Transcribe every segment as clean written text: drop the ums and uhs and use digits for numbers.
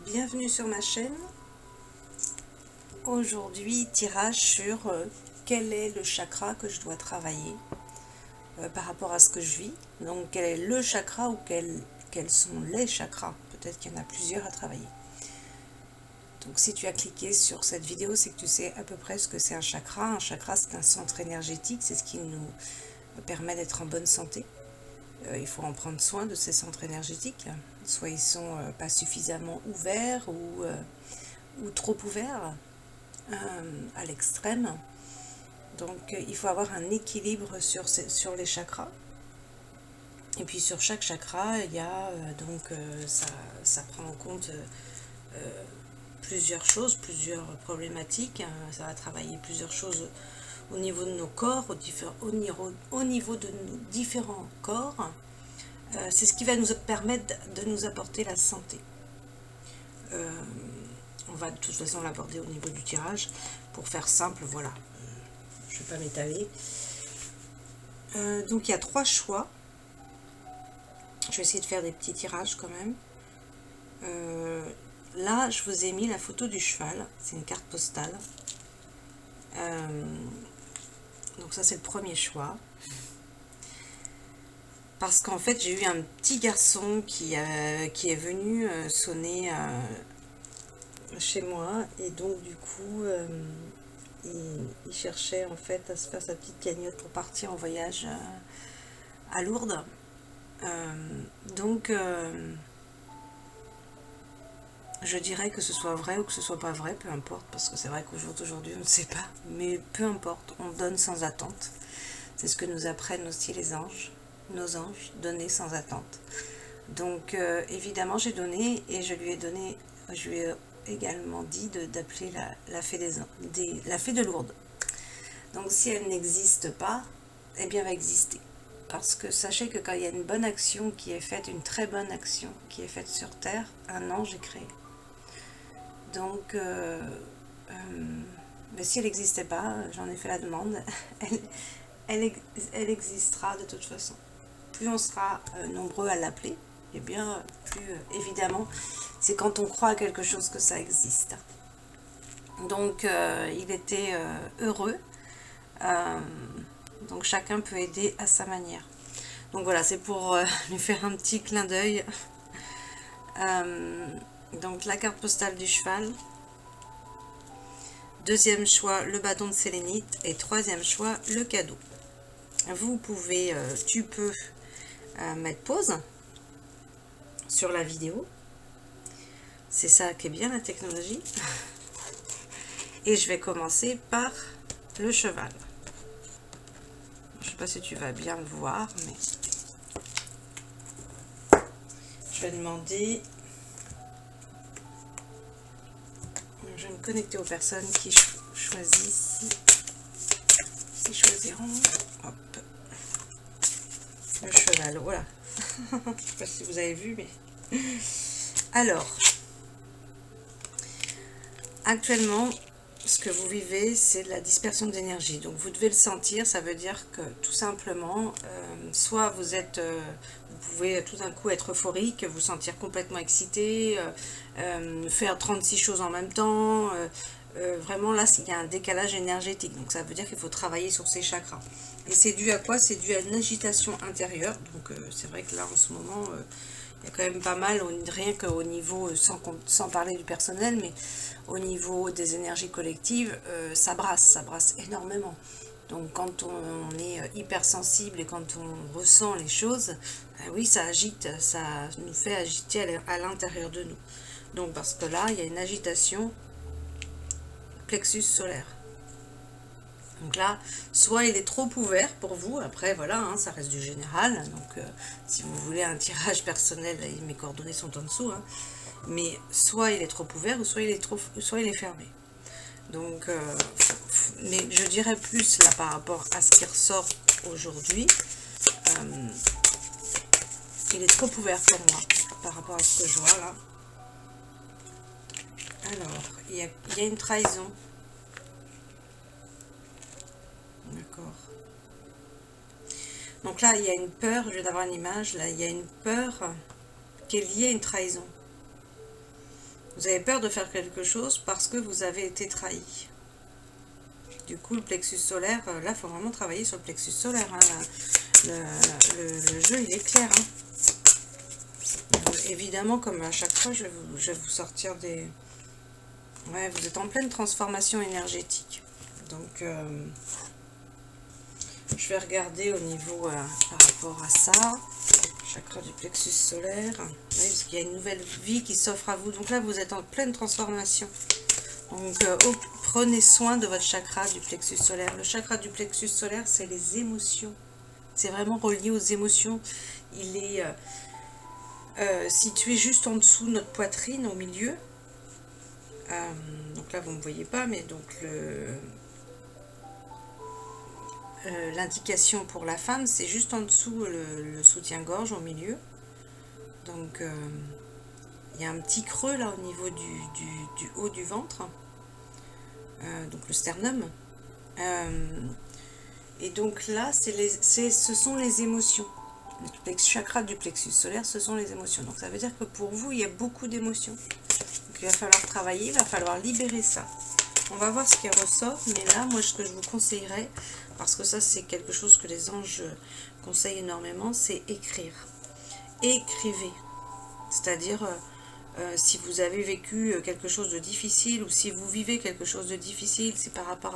Bienvenue sur ma chaîne. Aujourd'hui, tirage sur quel est le chakra que je dois travailler par rapport à ce que je vis. Donc quel est le chakra ou quels sont les chakras. Peut-être qu'il y en a plusieurs à travailler. Donc si tu as cliqué sur cette vidéo, c'est que tu sais à peu près ce que c'est un chakra. Un chakra, c'est un centre énergétique, c'est ce qui nous permet d'être en bonne santé. Il faut en prendre soin de ces centres énergétiques. Soit ils sont pas suffisamment ouverts ou trop ouverts à l'extrême. Donc il faut avoir un équilibre sur les chakras. Et puis sur chaque chakra, il y a ça prend en compte plusieurs choses, plusieurs problématiques. Ça va travailler plusieurs choses au niveau de nos corps, au niveau de nos différents corps. C'est ce qui va nous permettre de nous apporter la santé. On va de toute façon l'aborder au niveau du tirage. Pour faire simple, voilà. Je ne vais pas m'étaler. Donc il y a 3 choix. Je vais essayer de faire des petits tirages quand même. Là, je vous ai mis la photo du cheval. C'est une carte postale. Donc ça, c'est le premier choix. Parce qu'en fait, j'ai eu un petit garçon qui est venu sonner chez moi. Et donc, du coup, il cherchait en fait à se faire sa petite cagnotte pour partir en voyage à Lourdes. Je dirais que ce soit vrai ou que ce soit pas vrai, peu importe, parce que c'est vrai qu'au jour d'aujourd'hui, on ne sait pas. Mais peu importe, on donne sans attente. C'est ce que nous apprennent aussi les anges. Nos anges, donner sans attente. Donc évidemment j'ai donné et je lui ai également dit d'appeler la fée la fée de Lourdes. Donc si elle n'existe pas, eh bien elle va exister. Parce que sachez que quand il y a une bonne action qui est faite, une très bonne action qui est faite sur Terre, un ange est créé. Donc mais si elle n'existait pas, j'en ai fait la demande, elle existera de toute façon. Plus on sera nombreux à l'appeler, et bien plus évidemment, c'est quand on croit à quelque chose que ça existe. Donc il était heureux. Donc chacun peut aider à sa manière. Donc voilà, c'est pour lui faire un petit clin d'œil. Donc la carte postale du cheval. Deuxième choix, le bâton de sélénite. Et troisième choix, le cadeau. Vous pouvez, tu peux mettre pause sur la vidéo. C'est ça qui est bien la technologie. Et je vais commencer par le cheval. Je ne sais pas si tu vas bien le voir, mais je vais demander. Je vais me connecter aux personnes qui choisissent. Qui choisiront. Hop. Le cheval, voilà. Je ne sais pas si vous avez vu, mais. Alors, actuellement, ce que vous vivez, c'est de la dispersion d'énergie. Donc, vous devez le sentir. Ça veut dire que, tout simplement, soit vous pouvez tout d'un coup être euphorique, vous sentir complètement excité, faire 36 choses en même temps. Vraiment, là, il y a un décalage énergétique. Donc, ça veut dire qu'il faut travailler sur ces chakras. Et c'est dû à quoi? C'est dû à une agitation intérieure. Donc, c'est vrai que là, en ce moment, il y a quand même pas mal, rien qu'au niveau, sans parler du personnel, mais au niveau des énergies collectives, ça brasse énormément. Donc, quand on est hypersensible et quand on ressent les choses, oui, ça agite, ça nous fait agiter à l'intérieur de nous. Donc, parce que là, il y a une agitation plexus solaire. Donc là, soit il est trop ouvert pour vous, après voilà, hein, ça reste du général, donc si vous voulez un tirage personnel, mes coordonnées sont en dessous, hein, mais soit il est trop ouvert, ou soit il est fermé. Donc, mais je dirais plus là par rapport à ce qui ressort aujourd'hui, il est trop ouvert pour moi, par rapport à ce que je vois là. Alors, il y a une trahison. D'accord. Donc là, il y a une peur, je viens d'avoir une image, là, il y a une peur qui est liée à une trahison. Vous avez peur de faire quelque chose parce que vous avez été trahi. Du coup, le plexus solaire, là, il faut vraiment travailler sur le plexus solaire. Hein. Le jeu, il est clair. Hein. Évidemment, comme à chaque fois, je vais vous sortir des... Ouais, vous êtes en pleine transformation énergétique. Donc, je vais regarder au niveau par rapport à ça. Chakra du plexus solaire. Oui, parce qu'il y a une nouvelle vie qui s'offre à vous. Donc là, vous êtes en pleine transformation. Donc, prenez soin de votre chakra du plexus solaire. Le chakra du plexus solaire, c'est les émotions. C'est vraiment relié aux émotions. Il est situé juste en dessous de notre poitrine, au milieu. Donc là, vous ne me voyez pas, mais donc l'indication pour la femme, c'est juste en dessous le soutien-gorge, au milieu. Donc, il y a un petit creux là au niveau du haut du ventre. Donc le sternum. Et donc là, ce sont les émotions. Le chakra du plexus solaire, ce sont les émotions. Donc ça veut dire que pour vous, il y a beaucoup d'émotions. Donc il va falloir travailler, il va falloir libérer ça. On va voir ce qui ressort, mais là, moi, ce que je vous conseillerais, parce que ça, c'est quelque chose que les anges conseillent énormément, c'est écrire. Écrivez. C'est-à-dire... si vous avez vécu quelque chose de difficile ou si vous vivez quelque chose de difficile, si par rapport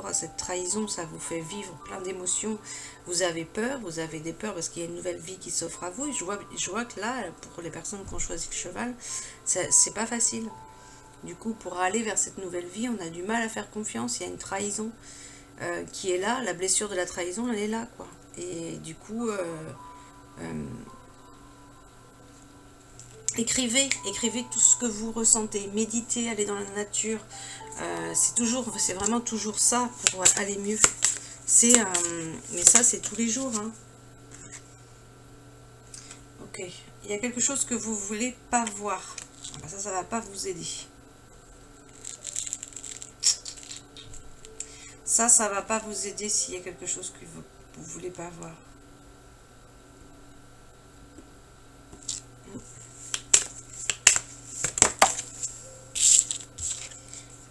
à cette trahison, ça vous fait vivre plein d'émotions, vous avez peur, vous avez des peurs parce qu'il y a une nouvelle vie qui s'offre à vous. Et je vois que là, pour les personnes qui ont choisi le cheval, c'est pas facile. Du coup, pour aller vers cette nouvelle vie, on a du mal à faire confiance. Il y a une trahison qui est là, la blessure de la trahison, elle est là, quoi. Et du coup... écrivez tout ce que vous ressentez, méditez, allez dans la nature, c'est vraiment toujours ça pour aller mieux. Mais ça c'est tous les jours. Hein. Ok, il y a quelque chose que vous voulez pas voir. Ça va pas vous aider. Ça va pas vous aider s'il y a quelque chose que vous voulez pas voir.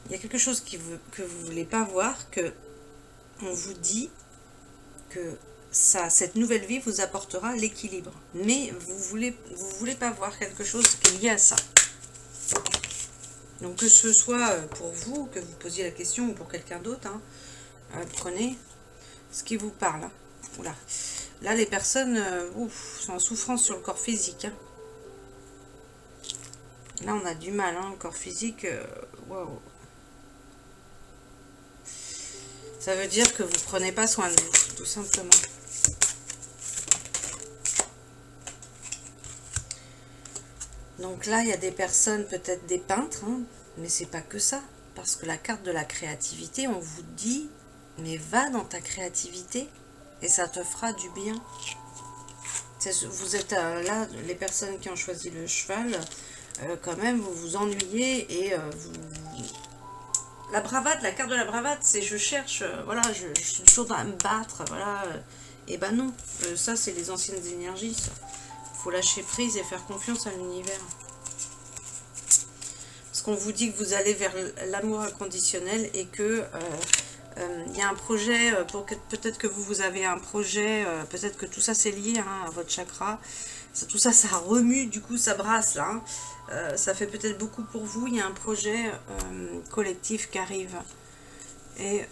Il y a quelque chose que vous ne voulez pas voir, que on vous dit que cette nouvelle vie vous apportera l'équilibre. Mais vous voulez pas voir quelque chose qui est lié à ça. Donc que ce soit pour vous, que vous posiez la question, ou pour quelqu'un d'autre, hein, prenez ce qui vous parle. Hein. Oula. Là, les personnes sont en souffrance sur le corps physique. Hein. Là, on a du mal, hein, le corps physique. Waouh. Ça veut dire que vous ne prenez pas soin de vous, tout simplement. Donc là, il y a des personnes, peut-être des peintres, hein, mais c'est pas que ça. Parce que la carte de la créativité, on vous dit, mais va dans ta créativité et ça te fera du bien. Vous êtes là, les personnes qui ont choisi le cheval, quand même, vous vous ennuyez et la bravade, la carte de la bravade, c'est je cherche, voilà, je suis toujours à me battre, voilà. Et ben non, ça c'est les anciennes énergies, ça. Faut lâcher prise et faire confiance à l'univers. Parce qu'on vous dit que vous allez vers l'amour inconditionnel et que il y a un projet, peut-être que vous avez un projet, peut-être que tout ça c'est lié hein, à votre chakra. Tout ça, ça remue, du coup ça brasse là. Hein. Ça fait peut-être beaucoup pour vous. Il y a un projet collectif qui arrive. Mais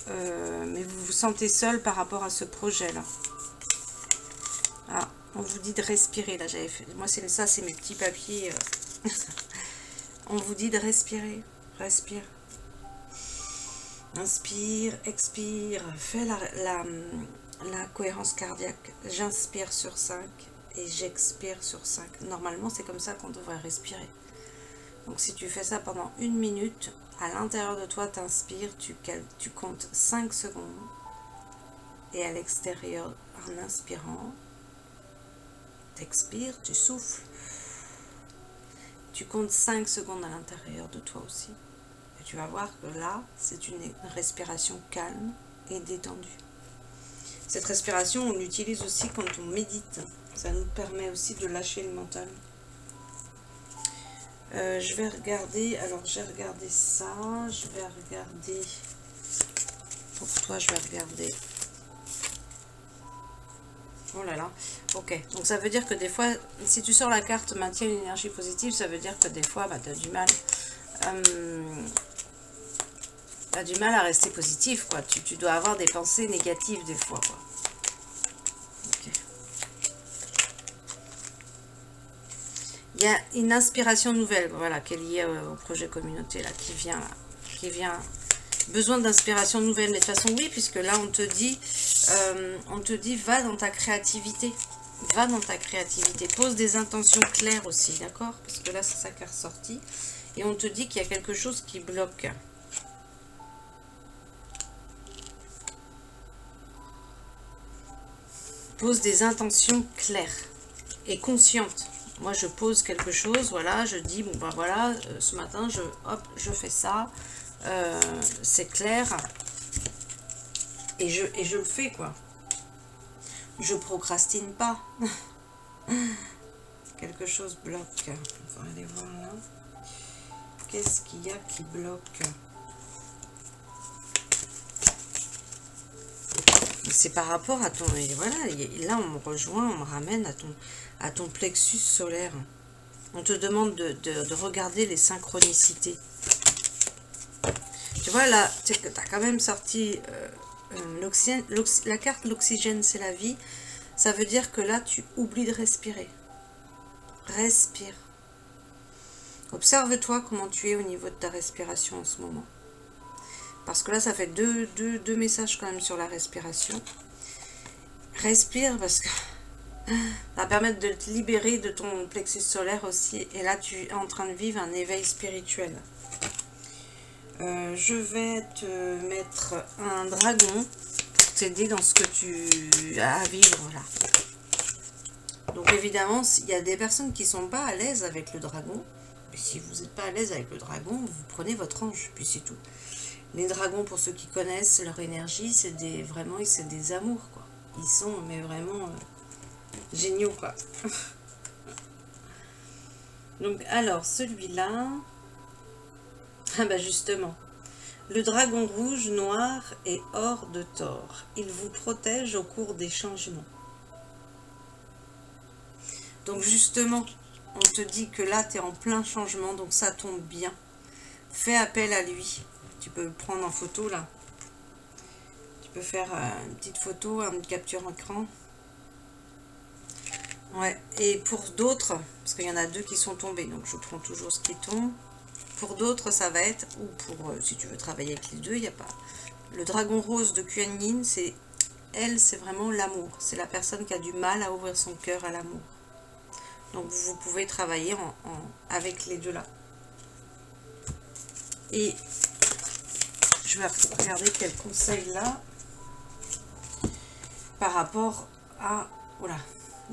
vous vous sentez seul par rapport à ce projet-là. Ah, on vous dit de respirer. Là, j'avais fait. Moi, ça, c'est mes petits papiers. On vous dit de respirer. Respire. Inspire, expire. Fais la cohérence cardiaque. J'inspire sur 5 et j'expire sur 5. Normalement, c'est comme ça qu'on devrait respirer. Donc si tu fais ça pendant 1 minute, à l'intérieur de toi, t'inspires, tu comptes 5 secondes. Et à l'extérieur, en inspirant, t'expires, tu souffles. Tu comptes 5 secondes à l'intérieur de toi aussi. Et tu vas voir que là, c'est une respiration calme et détendue. Cette respiration, on l'utilise aussi quand on médite. Ça nous permet aussi de lâcher le mental. Je vais regarder, alors j'ai regardé ça, je vais regarder, pour toi je vais regarder, oh là là, ok, donc ça veut dire que des fois, si tu sors la carte maintien une énergie positive, ça veut dire que des fois, bah, tu as du mal, à rester positif, quoi, tu dois avoir des pensées négatives des fois, quoi. Okay. Il y a une inspiration nouvelle, voilà, qui est liée au projet communauté, là, qui vient, besoin d'inspiration nouvelle, mais de toute façon, oui, puisque là, on te dit, va dans ta créativité, pose des intentions claires aussi, d'accord, parce que là, c'est ça qui est ressorti, et on te dit qu'il y a quelque chose qui bloque. Pose des intentions claires et conscientes. Moi, je pose quelque chose, voilà, je dis, bon, ben voilà, ce matin, je fais ça, c'est clair, et je le fais, quoi. Je procrastine pas. Quelque chose bloque. On va aller voir là. Qu'est-ce qu'il y a qui bloque? C'est par rapport à ton... Et voilà, là, on me rejoint, on me ramène à ton plexus solaire. On te demande de regarder les synchronicités. Tu vois, là, tu as quand même sorti la carte l'oxygène, c'est la vie. Ça veut dire que là, tu oublies de respirer. Respire. Observe-toi comment tu es au niveau de ta respiration en ce moment. Parce que là, ça fait deux messages quand même sur la respiration. Respire parce que ça va permettre de te libérer de ton plexus solaire aussi. Et là, tu es en train de vivre un éveil spirituel. Je vais te mettre un dragon pour t'aider dans ce que tu as à vivre là. Donc évidemment, il y a des personnes qui ne sont pas à l'aise avec le dragon. Mais si vous n'êtes pas à l'aise avec le dragon, vous prenez votre ange, puis c'est tout. Les dragons, pour ceux qui connaissent leur énergie, c'est vraiment des amours, quoi. Ils sont mais vraiment géniaux, quoi. Donc alors celui-là, ah bah justement, le dragon rouge, noir et or de Thor. Il vous protège au cours des changements. Donc justement, on te dit que là, tu es en plein changement, donc ça tombe bien. Fais appel à lui. Tu peux le prendre en photo, là. Tu peux faire une petite photo, une capture écran. Ouais, et pour d'autres, parce qu'il y en a 2 qui sont tombés, donc je prends toujours ce qui tombe. Pour d'autres, ça va être, ou pour, si tu veux travailler avec les 2, il n'y a pas... Le dragon rose de Kuan Yin, c'est vraiment l'amour. C'est la personne qui a du mal à ouvrir son cœur à l'amour. Donc vous pouvez travailler avec les 2 là. Et je vais regarder quel conseil là par rapport à... Voilà.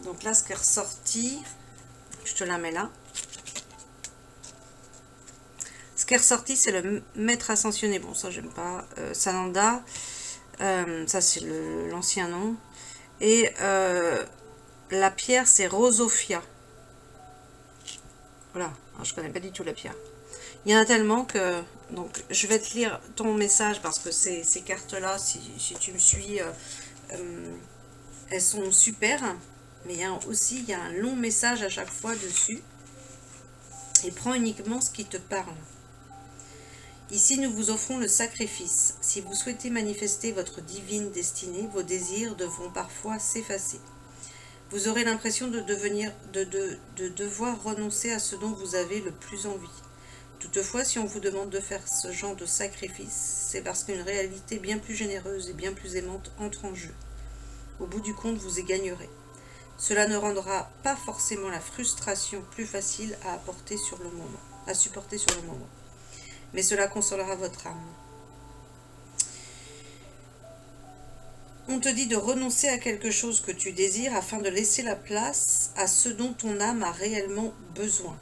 Donc là, ce qui est ressorti, je te la mets là. Ce qui est ressorti, c'est le maître ascensionné. Bon, ça, j'aime pas. Sananda, ça, c'est l'ancien nom. Et la pierre, c'est Rosophia. Voilà. Alors, je connais pas du tout la pierre. Il y en a tellement que... Donc, je vais te lire ton message parce que ces cartes-là, si tu me suis, elles sont super. Mais il y a un long message à chaque fois dessus. Et prends uniquement ce qui te parle. Ici, nous vous offrons le sacrifice. Si vous souhaitez manifester votre divine destinée, vos désirs devront parfois s'effacer. Vous aurez l'impression de devoir renoncer à ce dont vous avez le plus envie. Toutefois, si on vous demande de faire ce genre de sacrifice, c'est parce qu'une réalité bien plus généreuse et bien plus aimante entre en jeu. Au bout du compte, vous y gagnerez. Cela ne rendra pas forcément la frustration plus facile à supporter sur le moment. Mais cela consolera votre âme. On te dit de renoncer à quelque chose que tu désires afin de laisser la place à ce dont ton âme a réellement besoin.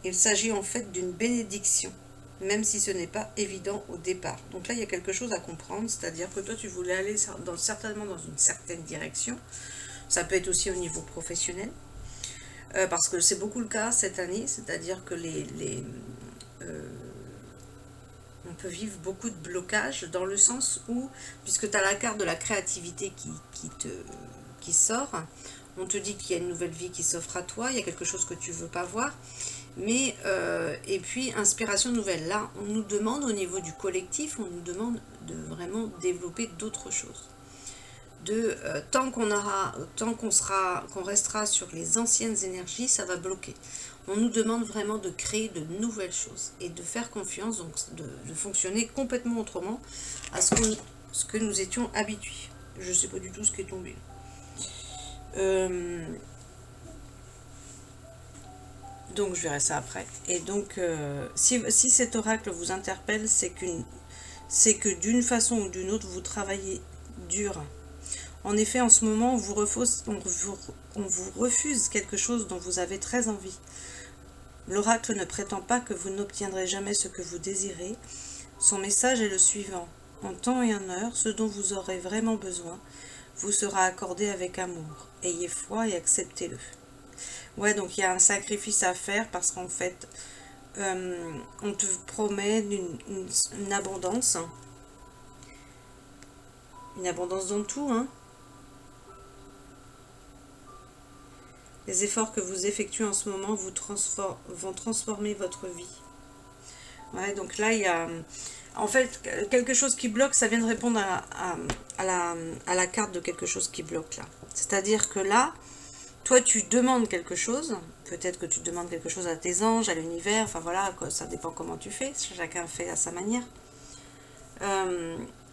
Il s'agit en fait d'une bénédiction, même si ce n'est pas évident au départ. Donc là, il y a quelque chose à comprendre, c'est-à-dire que toi, tu voulais aller certainement dans une certaine direction. Ça peut être aussi au niveau professionnel. parce que c'est beaucoup le cas cette année, c'est-à-dire que on peut vivre beaucoup de blocages dans le sens où, puisque tu as la carte de la créativité qui sort, on te dit qu'il y a une nouvelle vie qui s'offre à toi, il y a quelque chose que tu ne veux pas voir, mais et puis inspiration nouvelle. Là, on nous demande au niveau du collectif, on nous demande de vraiment développer d'autres choses. Tant qu'on restera sur les anciennes énergies, ça va bloquer. On nous demande vraiment de créer de nouvelles choses et de faire confiance, donc de fonctionner complètement autrement à ce que nous étions habitués. Je ne sais pas du tout ce qui est tombé. Donc je verrai ça après. Et donc si cet oracle vous interpelle, c'est que d'une façon ou d'une autre, vous travaillez dur. En effet, en ce moment, on vous refuse quelque chose dont vous avez très envie. L'oracle ne prétend pas que vous n'obtiendrez jamais ce que vous désirez. Son message est le suivant. En temps et en heure, ce dont vous aurez vraiment besoin vous sera accordé avec amour. Ayez foi et acceptez-le. Ouais, donc il y a un sacrifice à faire parce qu'en fait, on te promet une abondance. Une abondance dans tout, hein. Les efforts que vous effectuez en ce moment vont transformer votre vie. Ouais, donc là, il y a... En fait, quelque chose qui bloque, ça vient de répondre à la carte de quelque chose qui bloque, là. C'est-à-dire que là, toi, tu demandes quelque chose. Peut-être que tu demandes quelque chose à tes anges, à l'univers. Enfin, voilà, quoi, ça dépend comment tu fais. Chacun fait à sa manière.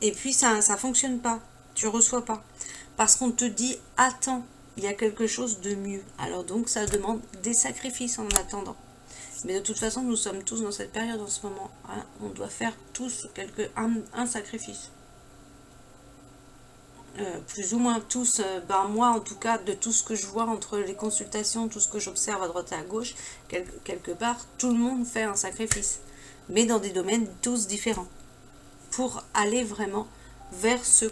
Et puis, ça ne fonctionne pas. Tu ne reçois pas. Parce qu'on te dit, attends. Il y a quelque chose de mieux. Alors donc, ça demande des sacrifices en attendant. Mais de toute façon, nous sommes tous dans cette période en ce moment. Hein. On doit faire tous un sacrifice. Plus ou moins tous. Moi, en tout cas, de tout ce que je vois entre les consultations, tout ce que j'observe à droite et à gauche, quelque part, tout le monde fait un sacrifice. Mais dans des domaines tous différents. Pour aller vraiment vers ce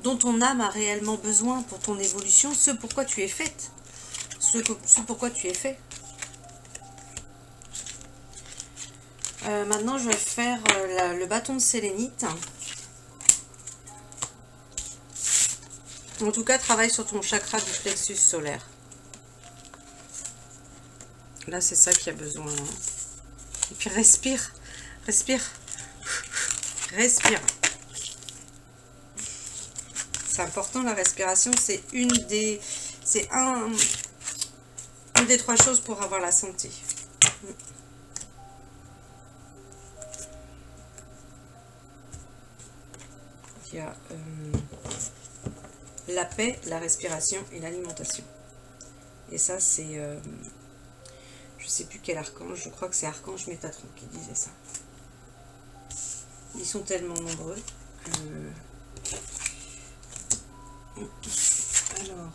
dont ton âme a réellement besoin pour ton évolution, ce pourquoi tu es faite, ce pourquoi tu es fait. Maintenant, je vais faire le bâton de sélénite. En tout cas, travaille sur ton chakra du plexus solaire. Là, c'est ça qui a besoin. Et puis, respire, respire, respire. C'est important, la respiration, c'est une des trois choses pour avoir la santé. Il y a la paix, la respiration et l'alimentation. Et ça, c'est... je sais plus quel archange, je crois que c'est Archange Métatron qui disait ça. Ils sont tellement nombreux que... Alors,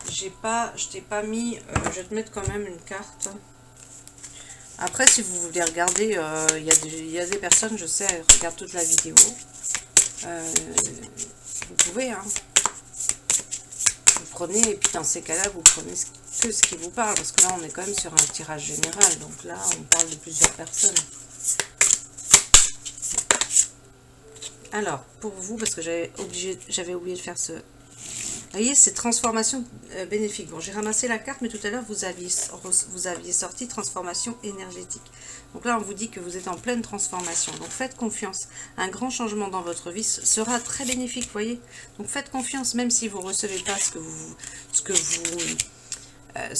je t'ai pas mis, je vais te mettre quand même une carte. Après, si vous voulez regarder, il y a des personnes, je sais, elles regardent toute la vidéo. Vous pouvez, hein. Vous prenez, et puis dans ces cas-là, vous prenez que ce qui vous parle, parce que là, on est quand même sur un tirage général. Donc là, on parle de plusieurs personnes. Alors, pour vous, parce que j'avais oublié de faire ce... Vous voyez, c'est transformation bénéfique. Bon, j'ai ramassé la carte, mais tout à l'heure, vous aviez sorti transformation énergétique. Donc là, on vous dit que vous êtes en pleine transformation. Donc faites confiance. Un grand changement dans votre vie sera très bénéfique, vous voyez. Donc faites confiance, même si vous ne recevez pas ce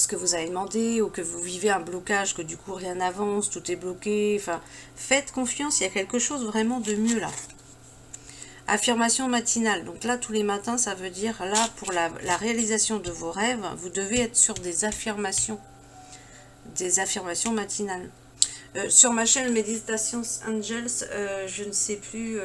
que vous avez demandé, ou que vous vivez un blocage, que du coup rien n'avance, tout est bloqué. Enfin, faites confiance, il y a quelque chose vraiment de mieux là. Affirmation matinale. Donc là, tous les matins, ça veut dire, là, pour la réalisation de vos rêves, vous devez être sur des affirmations matinales. Sur ma chaîne Meditations Angels, je ne sais plus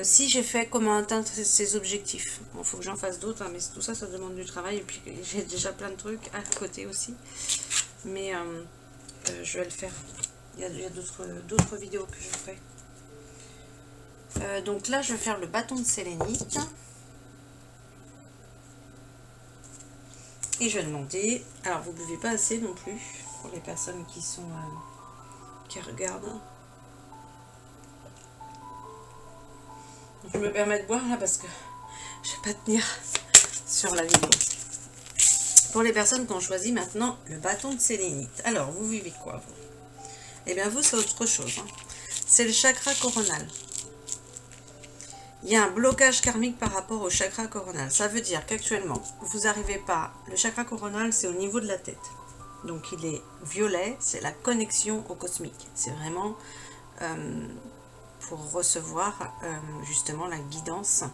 si j'ai fait comment atteindre ces objectifs. Bon, il faut que j'en fasse d'autres, hein, mais tout ça, ça demande du travail. Et puis, j'ai déjà plein de trucs à côté aussi. Mais je vais le faire. Il y a d'autres vidéos que je ferai. Donc là, je vais faire le bâton de sélénite. Et je vais demander, alors vous ne buvez pas assez non plus, pour les personnes qui sont qui regardent. Je me permets de boire là parce que je ne vais pas tenir sur la vidéo. Pour les personnes qui ont choisi maintenant le bâton de sélénite. Alors, vous vivez quoi, vous? Eh bien, vous, c'est autre chose. Hein. C'est le chakra coronal. Il y a un blocage karmique par rapport au chakra coronal. Ça veut dire qu'actuellement, vous n'arrivez pas... Le chakra coronal, c'est au niveau de la tête. Donc, il est violet, c'est la connexion au cosmique. C'est vraiment pour recevoir justement la guidance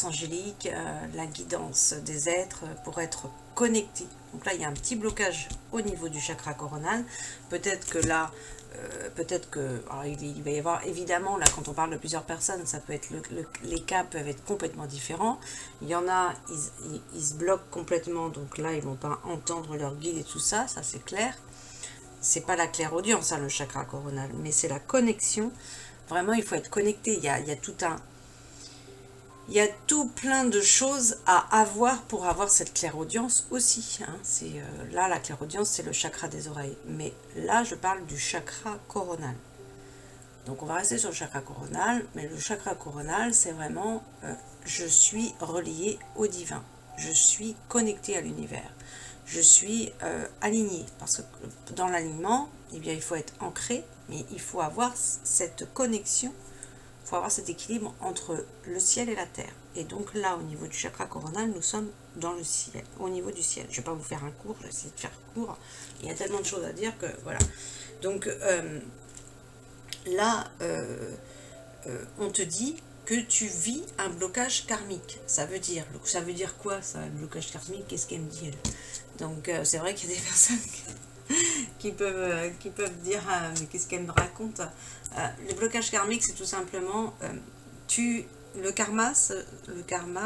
angélique, la guidance des êtres, pour être connecté. Donc là, il y a un petit blocage au niveau du chakra coronal. Peut-être que là, il va y avoir, évidemment, là, quand on parle de plusieurs personnes, ça peut être les cas peuvent être complètement différents. Il y en a, ils se bloquent complètement, donc là, ils ne vont pas entendre leur guide et tout ça, ça c'est clair. C'est pas la clairaudience, hein, le chakra coronal, mais c'est la connexion. Vraiment, il faut être connecté. Il y a tout plein de choses à avoir pour avoir cette clairaudience aussi. Hein. Là, la clairaudience, c'est le chakra des oreilles. Mais là, je parle du chakra coronal. Donc, on va rester sur le chakra coronal. Mais le chakra coronal, c'est vraiment je suis relié au divin. Je suis connecté à l'univers. Je suis aligné. Parce que dans l'alignement, eh bien, il faut être ancré, mais il faut avoir cette connexion. Il faut avoir cet équilibre entre le ciel et la terre. Et donc là, au niveau du chakra coronal, nous sommes dans le ciel, au niveau du ciel. Je ne vais pas vous faire un cours, je vais essayer de faire court. Il y a tellement de choses à dire que voilà. Donc là, on te dit que tu vis un blocage karmique. Ça veut dire quoi ça, un blocage karmique? Qu'est-ce qu'elle me dit elle? Donc c'est vrai qu'il y a des personnes qui peuvent dire mais qu'est-ce qu'elle me raconte. Le blocage karmique, c'est tout simplement le karma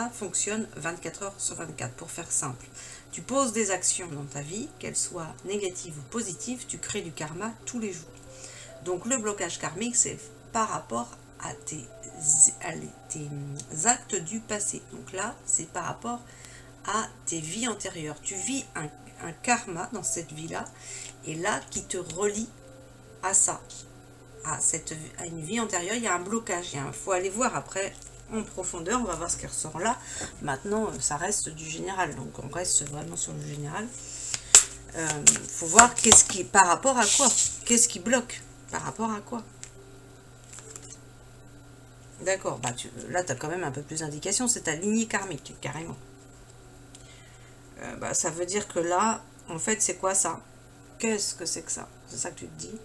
fonctionne 24 heures sur 24, pour faire simple. Tu poses des actions dans ta vie, qu'elles soient négatives ou positives, tu crées du karma tous les jours. Donc le blocage karmique, c'est par rapport à tes actes du passé. Donc là, c'est par rapport à tes vies antérieures. Tu vis un karma dans cette vie-là, et là, qui te relie à ça, à une vie antérieure. Il y a un blocage. Il faut aller voir après en profondeur. On va voir ce qui ressort là. Maintenant, ça reste du général. Donc, on reste vraiment sur le général. Faut voir par rapport à quoi. Qu'est-ce qui bloque? Par rapport à quoi? D'accord. Là, tu as quand même un peu plus d'indications. C'est ta lignée karmique, carrément. Ça veut dire que là, en fait, c'est quoi ça? Qu'est-ce que c'est que ça? C'est ça que tu te dis.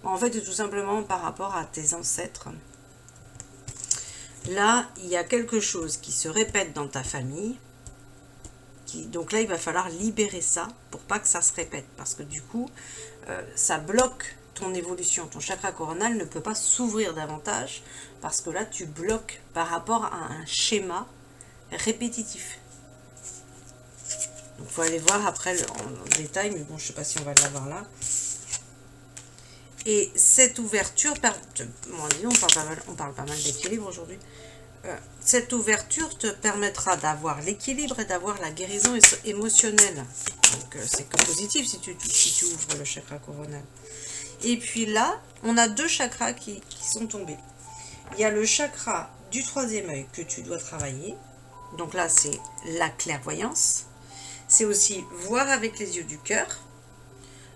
En fait, c'est tout simplement par rapport à tes ancêtres. Là, il y a quelque chose qui se répète dans ta famille. Donc là, il va falloir libérer ça pour pas que ça se répète. Parce que du coup, ça bloque ton évolution. Ton chakra coronal ne peut pas s'ouvrir davantage. Parce que là, tu bloques par rapport à un schéma répétitif. Donc, il faut aller voir après en détail. Mais bon, je ne sais pas si on va l'avoir là. Et cette ouverture, on parle pas mal d'équilibre aujourd'hui. Cette ouverture te permettra d'avoir l'équilibre et d'avoir la guérison émotionnelle. Donc c'est que positif si tu ouvres le chakra coronal. Et puis là, on a deux chakras qui sont tombés. Il y a le chakra du troisième œil que tu dois travailler. Donc là, c'est la clairvoyance. C'est aussi voir avec les yeux du cœur.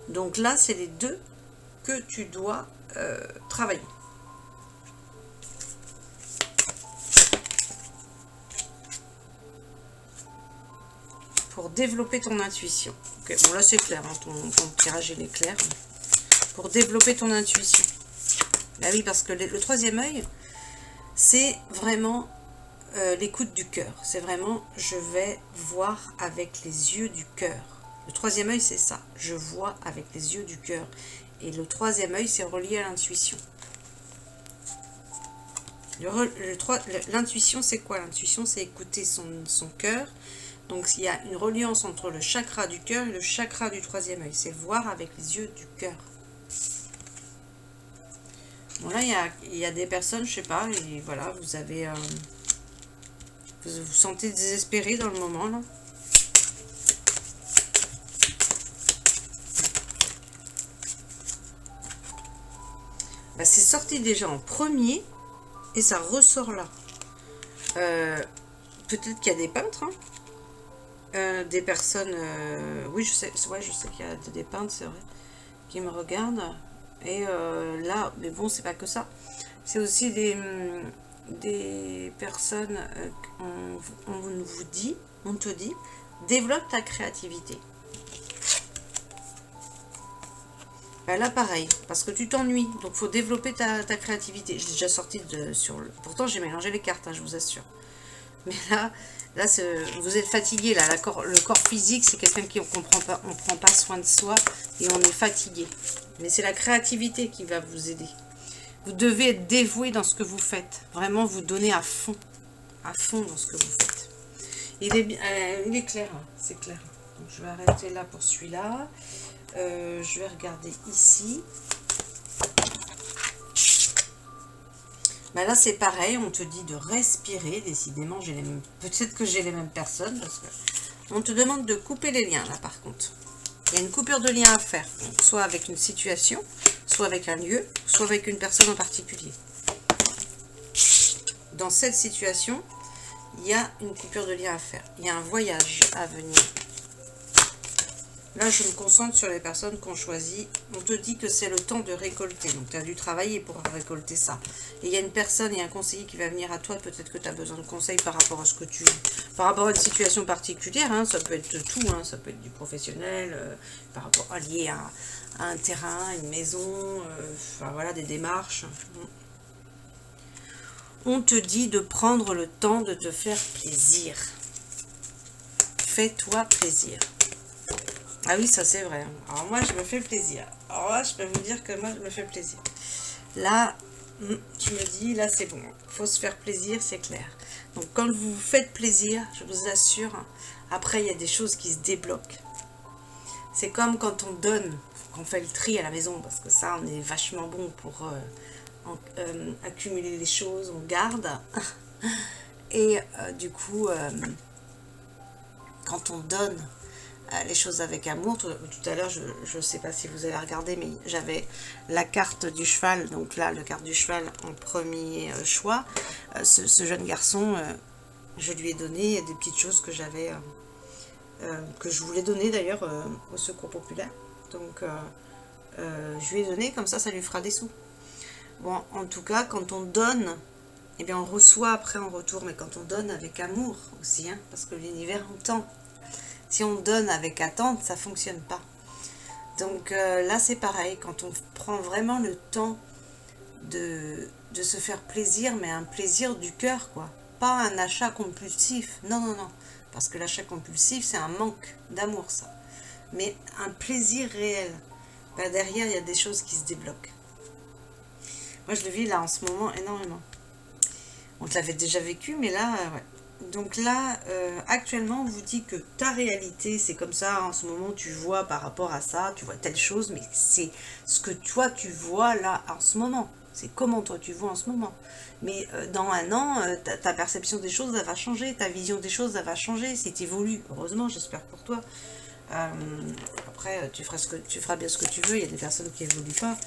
Donc là, c'est les deux que tu dois travailler. Pour développer ton intuition. Okay, bon là c'est clair, hein, ton tirage il est clair. Pour développer ton intuition. Bah oui, parce que le troisième œil, c'est vraiment l'écoute du cœur. C'est vraiment, je vais voir avec les yeux du cœur. Le troisième œil, c'est ça. Je vois avec les yeux du cœur. Et le troisième œil, c'est relié à l'intuition. L'intuition, c'est quoi? L'intuition, c'est écouter son cœur. Donc, il y a une reliance entre le chakra du cœur et le chakra du troisième œil. C'est voir avec les yeux du cœur. Bon, là, il y a des personnes, je sais pas, et voilà, vous avez... vous vous sentez désespéré dans le moment, là. bah, c'est sorti déjà en premier et ça ressort là. Peut-être qu'il y a des peintres, hein. Des personnes, oui je sais, ouais, je sais qu'il y a des peintres, c'est vrai, qui me regardent. Et là, mais bon, c'est pas que ça. C'est aussi des personnes, on vous dit, on te dit, développe ta créativité. Ben là, pareil, parce que tu t'ennuies, donc faut développer ta créativité. J'ai déjà sorti pourtant j'ai mélangé les cartes, hein, je vous assure. Mais là vous êtes fatigué, là, le corps physique, c'est quelqu'un qui on prend pas soin de soi et on est fatigué. Mais c'est la créativité qui va vous aider. Vous devez être dévoué dans ce que vous faites. Vraiment vous donner à fond dans ce que vous faites. Il est clair, hein, c'est clair. Donc je vais arrêter là pour celui-là. Je vais regarder ici. Ben là c'est pareil, on te dit de respirer. Décidément, peut-être que j'ai les mêmes personnes, parce que on te demande de couper les liens là par contre. Il y a une coupure de lien à faire, donc, soit avec une situation, soit avec un lieu, soit avec une personne en particulier. Dans cette situation, il y a une coupure de lien à faire. Il y a un voyage à venir. Là, je me concentre sur les personnes qu'on choisit. On te dit que c'est le temps de récolter. Donc, tu as dû travailler pour récolter ça. Et il y a une personne et un conseiller qui va venir à toi. Peut-être que tu as besoin de conseils par rapport à ce que par rapport à une situation particulière. Hein. Ça peut être tout. Hein. Ça peut être du professionnel, par rapport lié à un terrain, une maison, enfin voilà, des démarches. On te dit de prendre le temps de te faire plaisir. Fais-toi plaisir. Ah oui, ça c'est vrai. Alors moi, je me fais plaisir. Alors là, je peux vous dire que moi, je me fais plaisir. Là, tu me dis, là c'est bon. Faut se faire plaisir, c'est clair. Donc quand vous vous faites plaisir, je vous assure, après, il y a des choses qui se débloquent. C'est comme quand on donne, qu'on fait le tri à la maison, parce que ça, on est vachement bon pour accumuler les choses, on garde. Et du coup, quand on donne les choses avec amour, tout à l'heure, je ne sais pas si vous avez regardé, mais j'avais la carte du cheval, donc là, la carte du cheval en premier choix. Ce jeune garçon, je lui ai donné des petites choses que j'avais, que je voulais donner d'ailleurs au Secours Populaire. Donc, je lui ai donné, comme ça lui fera des sous. Bon, en tout cas, quand on donne, eh bien, on reçoit après en retour, mais quand on donne avec amour aussi, hein, parce que l'univers entend. Si on donne avec attente, ça ne fonctionne pas. Donc là, c'est pareil, quand on prend vraiment le temps de se faire plaisir, mais un plaisir du cœur, quoi. Pas un achat compulsif, non, non, non. Parce que l'achat compulsif, c'est un manque d'amour, ça. Mais un plaisir réel. Ben, derrière, il y a des choses qui se débloquent. Moi, je le vis là en ce moment énormément. On l'avait déjà vécu, mais là, ouais. Donc là, actuellement, on vous dit que ta réalité, c'est comme ça, en ce moment, tu vois par rapport à ça, tu vois telle chose, mais c'est ce que toi, tu vois là, en ce moment. C'est comment toi, tu vois en ce moment. Mais dans un an, ta perception des choses, elle va changer, ta vision des choses, elle va changer, si tu évolues. Heureusement, j'espère pour toi. Après, tu feras bien ce que tu veux, il y a des personnes qui évoluent pas.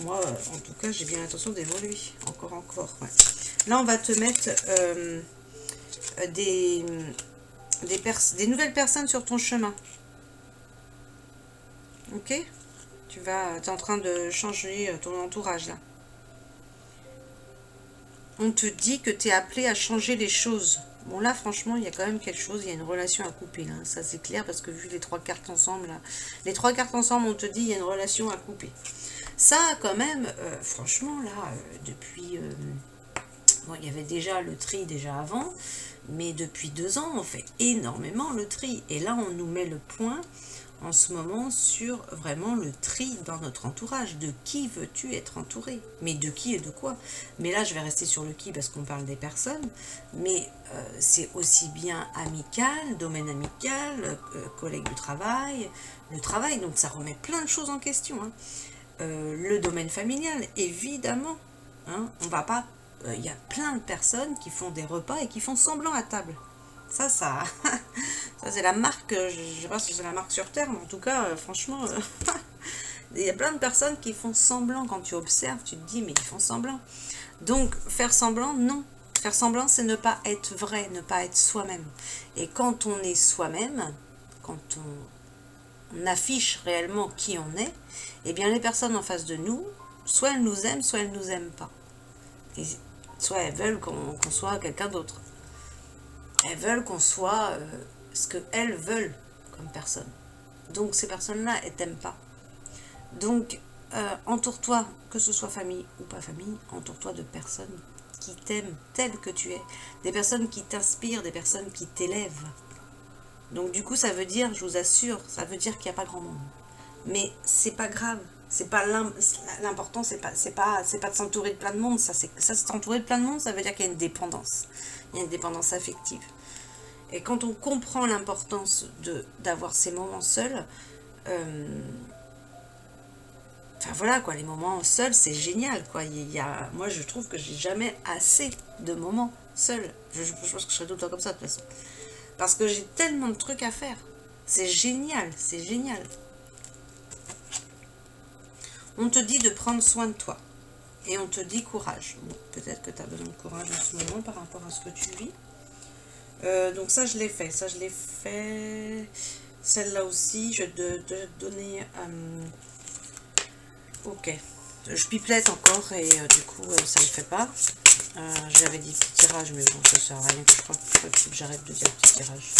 Moi, en tout cas, j'ai bien l'intention d'évoluer. Encore, ouais. Là, on va te mettre... des nouvelles personnes sur ton chemin. Ok? Tu es en train de changer ton entourage là. On te dit que tu es appelé à changer les choses. Bon là franchement il y a quand même quelque chose, il y a une relation à couper là, ça c'est clair parce que vu les trois cartes ensemble là, les trois cartes ensemble on te dit il y a une relation à couper. Ça quand même, franchement là, depuis... bon, il y avait déjà le tri déjà avant, mais depuis 2 ans, on fait énormément le tri. Et là, on nous met le point en ce moment sur vraiment le tri dans notre entourage. De qui veux-tu être entouré? Mais de qui et de quoi? Mais là, je vais rester sur le qui parce qu'on parle des personnes. Mais c'est aussi bien amical, domaine amical, collègue du travail, le travail. Donc, ça remet plein de choses en question. Hein. Le domaine familial, évidemment. Hein, on va pas... Il y a plein de personnes qui font des repas et qui font semblant à table. Ça c'est la marque, je sais pas si c'est la marque sur Terre, mais en tout cas, franchement, Il y a plein de personnes qui font semblant. Quand tu observes, tu te dis, mais ils font semblant. Donc, faire semblant, non. Faire semblant, c'est ne pas être vrai, ne pas être soi-même. Et quand on est soi-même, quand on affiche réellement qui on est, eh bien les personnes en face de nous, soit elles nous aiment, soit elles nous aiment pas. Et soit elles veulent qu'on soit quelqu'un d'autre. Elles veulent qu'on soit ce qu'elles veulent comme personne. Donc ces personnes-là, elles t'aiment pas. Donc entoure-toi, que ce soit famille ou pas famille, entoure-toi de personnes qui t'aiment tel que tu es. Des personnes qui t'inspirent, des personnes qui t'élèvent. Donc du coup, ça veut dire, je vous assure, ça veut dire qu'il n'y a pas grand monde. Mais c'est pas grave. C'est pas l'important, c'est pas de s'entourer de plein de monde. Ça, s'entourer de plein de monde, ça veut dire qu'il y a une dépendance. Il y a une dépendance affective. Et quand on comprend l'importance d'avoir ces moments seuls, enfin voilà quoi, les moments seuls, c'est génial quoi. Moi, je trouve que j'ai jamais assez de moments seuls. Je pense que je serais tout le temps comme ça de toute façon. Parce que j'ai tellement de trucs à faire. C'est génial, c'est génial. On te dit de prendre soin de toi. Et on te dit courage. Bon, peut-être que tu as besoin de courage en ce moment par rapport à ce que tu vis. Donc ça, je l'ai fait. Ça, je l'ai fait. Celle-là aussi, je vais te donner... ok. Je pipelette encore et du coup, ça ne le fait pas. J'avais dit petit tirage, mais bon, ça sert à rien. Je crois que j'arrête de dire petit tirage.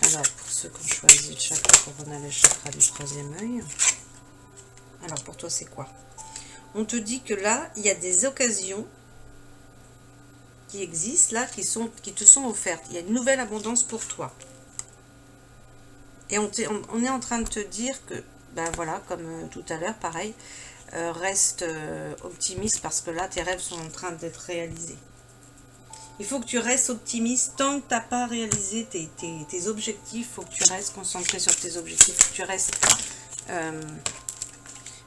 Alors, pour ceux qui ont choisi le chakra coronal et le chakra du troisième œil, alors pour toi, c'est quoi? On te dit que là, il y a des occasions qui existent, là, qui te sont offertes. Il y a une nouvelle abondance pour toi. Et on est en train de te dire que, ben voilà, comme tout à l'heure, pareil, reste optimiste parce que là, tes rêves sont en train d'être réalisés. Il faut que tu restes optimiste tant que tu n'as pas réalisé tes objectifs. Il faut que tu restes concentré sur tes objectifs. Il faut que tu restes...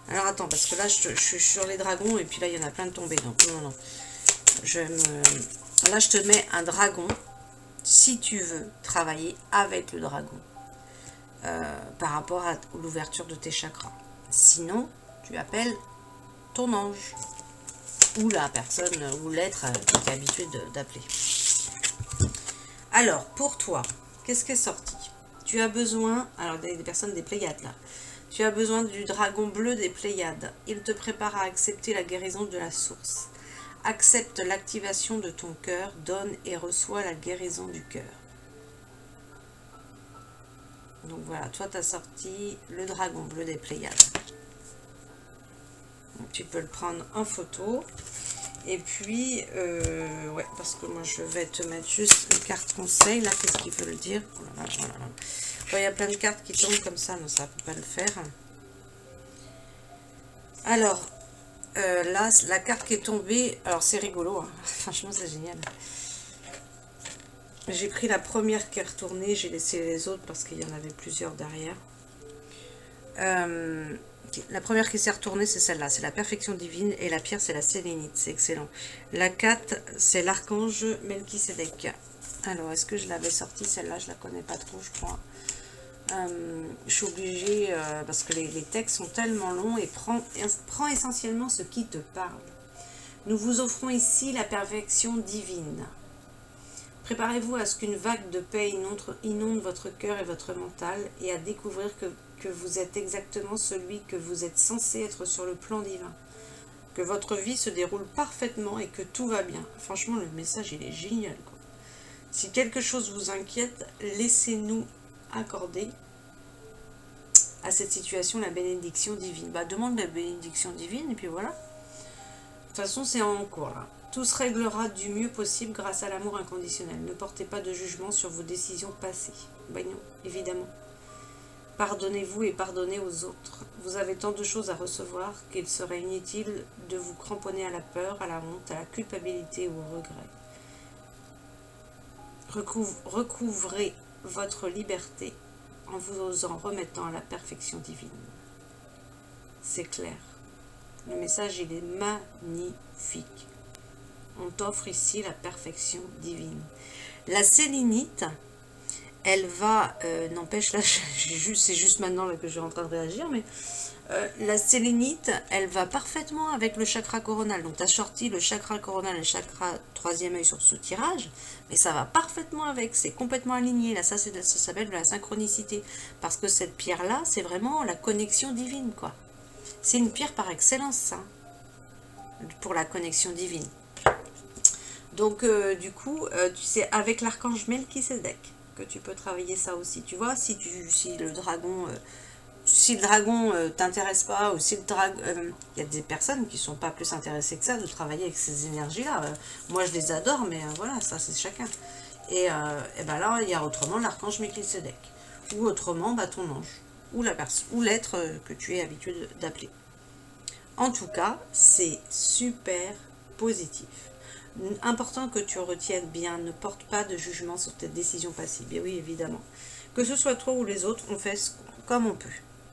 alors attends, parce que là, je suis sur les dragons et puis là, il y en a plein de tombés. Donc non. Là, je te mets un dragon si tu veux travailler avec le dragon par rapport à l'ouverture de tes chakras. Sinon, tu appelles ton ange. Ou la personne, ou l'être que tu es habitué d'appeler. Alors, pour toi, qu'est-ce qui est sorti? Tu as besoin, alors des personnes des Pléiades là, tu as besoin du dragon bleu des Pléiades. Il te prépare à accepter la guérison de la source. Accepte l'activation de ton cœur, donne et reçois la guérison du cœur. Donc voilà, toi tu as sorti le dragon bleu des Pléiades. Donc, tu peux le prendre en photo. Et puis, ouais, parce que moi je vais te mettre juste une carte conseil. Là, qu'est-ce qu'ils veulent dire? Oh là là, oh là là. Quand il y a plein de cartes qui tombent comme ça, non, ça ne peut pas le faire. Alors, là, la carte qui est tombée, alors c'est rigolo, hein. Franchement, c'est génial. J'ai pris la première qui est retournée, j'ai laissé les autres parce qu'il y en avait plusieurs derrière. La première qui s'est retournée, c'est celle-là, c'est la perfection divine, et la pierre, c'est la sélénite, c'est excellent. La 4, c'est l'archange Melchisédek. Alors, est-ce que je l'avais sortie, celle-là, je la connais pas trop, je crois. Je suis obligée, parce que les textes sont tellement longs, et prends essentiellement ce qui te parle. Nous vous offrons ici la perfection divine. Préparez-vous à ce qu'une vague de paix inonde votre cœur et votre mental, et à découvrir que vous êtes exactement celui que vous êtes censé être sur le plan divin. Que votre vie se déroule parfaitement et que tout va bien. Franchement, le message, il est génial, quoi. Si quelque chose vous inquiète, laissez-nous accorder à cette situation la bénédiction divine. Bah, demande la bénédiction divine, et puis voilà. De toute façon, c'est en cours, là. Tout se réglera du mieux possible grâce à l'amour inconditionnel. Ne portez pas de jugement sur vos décisions passées. Ben non, évidemment. Pardonnez-vous et pardonnez aux autres. Vous avez tant de choses à recevoir qu'il serait inutile de vous cramponner à la peur, à la honte, à la culpabilité ou au regret. Recouvrez votre liberté en vous en remettant à la perfection divine. C'est clair. Le message, il est magnifique. On t'offre ici la perfection divine. La sélénite, elle va, n'empêche, là, c'est juste maintenant là, que je suis en train de réagir, mais la sélénite, elle va parfaitement avec le chakra coronal. Donc, tu as sorti le chakra coronal et le chakra troisième œil sur ce tirage, mais ça va parfaitement avec, c'est complètement aligné. Là, ça s'appelle de la synchronicité. Parce que cette pierre-là, c'est vraiment la connexion divine, quoi. C'est une pierre par excellence, ça, pour la connexion divine. Donc, du coup, tu sais, avec l'archange Melchisédek, que tu peux travailler ça aussi. Tu vois, si le dragon... si le dragon t'intéresse pas, ou si le dragon... Il y a des personnes qui sont pas plus intéressées que ça de travailler avec ces énergies-là. Moi, je les adore, mais voilà, ça, c'est chacun. Et ben là, il y a autrement l'archange Melchisédek. Ou autrement, bah, ton ange. Ou l'être que tu es habitué d'appeler. En tout cas, c'est super positif. Important que tu retiennes bien, ne porte pas de jugement sur tes décisions passives. Et oui, évidemment. Que ce soit toi ou les autres, on fait comme on peut.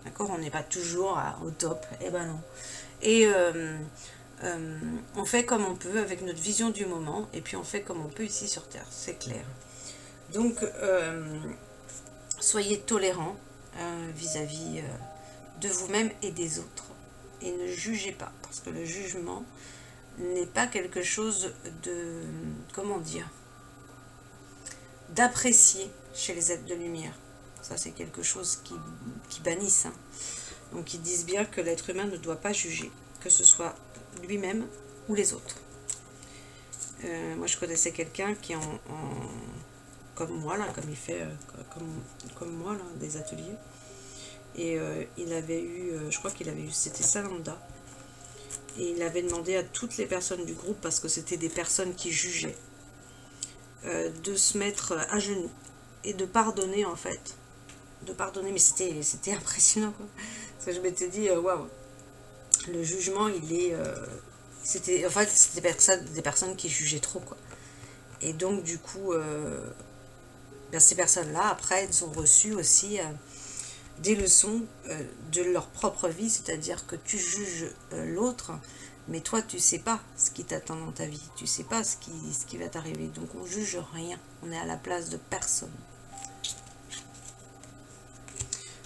D'accord? On n'est pas toujours au top. Eh ben non. Et on fait comme on peut avec notre vision du moment. Et puis on fait comme on peut ici sur Terre. C'est clair. Donc, soyez tolérants vis-à-vis de vous-même et des autres. Et ne jugez pas. Parce que le jugement n'est pas quelque chose de, comment dire, d'apprécier chez les êtres de lumière. Ça, c'est quelque chose qui bannissent. Hein. Donc, ils disent bien que l'être humain ne doit pas juger, que ce soit lui-même ou les autres. Moi, je connaissais quelqu'un qui, comme moi, là, comme il fait, comme moi, là, des ateliers. Et il avait eu, je crois qu'il avait eu, c'était Salanda. Et il avait demandé à toutes les personnes du groupe, parce que c'était des personnes qui jugeaient, de se mettre à genoux et de pardonner, en fait. De pardonner, mais c'était impressionnant, quoi. Parce que je m'étais dit, waouh, le jugement, il est... c'était des personnes qui jugeaient trop, quoi. Et donc, du coup, ben, ces personnes-là, après, elles ont reçu aussi des leçons de leur propre vie, c'est-à-dire que tu juges l'autre, mais toi, tu sais pas ce qui t'attend dans ta vie, tu sais pas ce qui va t'arriver, donc on juge rien, on est à la place de personne.